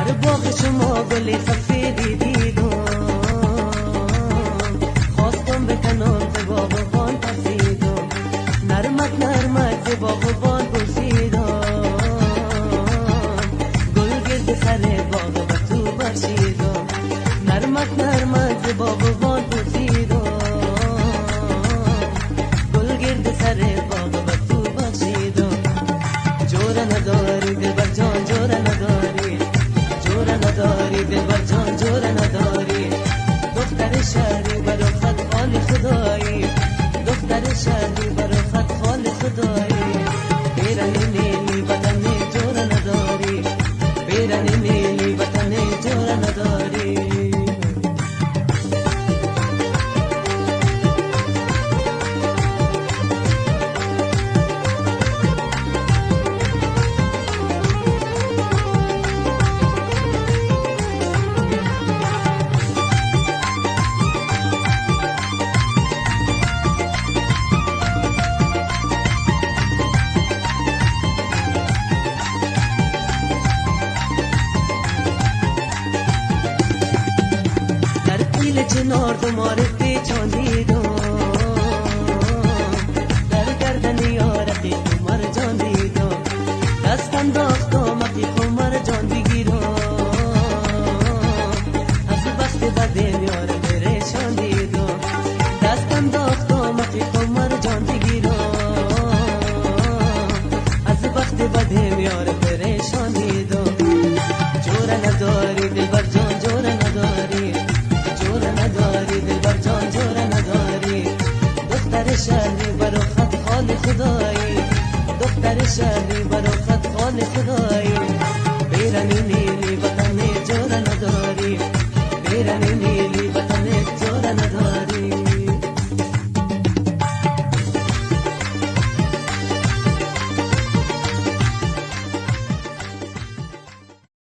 در باغ شما گل سفیدی دیدم، خواستم به کنار ز باغبان پسیدم، نرمک نرمک ز باغبان بوسیدم، گل گرد سر باغ و تو برچیدم، نرمک نرمک ز باغبان بوسیدم، گل گرد سر باغ و تو برچیدم. جور نداری دلبر جان، جور نداری، جور نداری دلبر جان، جور نداری، دختر شهری برافت خال خدایی، دختر شهری برافت خال خدایی، بیرنی نیلی وطن جور نداری، بیرنی نیلی وطن جور نداری. چنار دمار پیچان دیدم، در گردن یارت تو مرجان دیدم، دست انداختم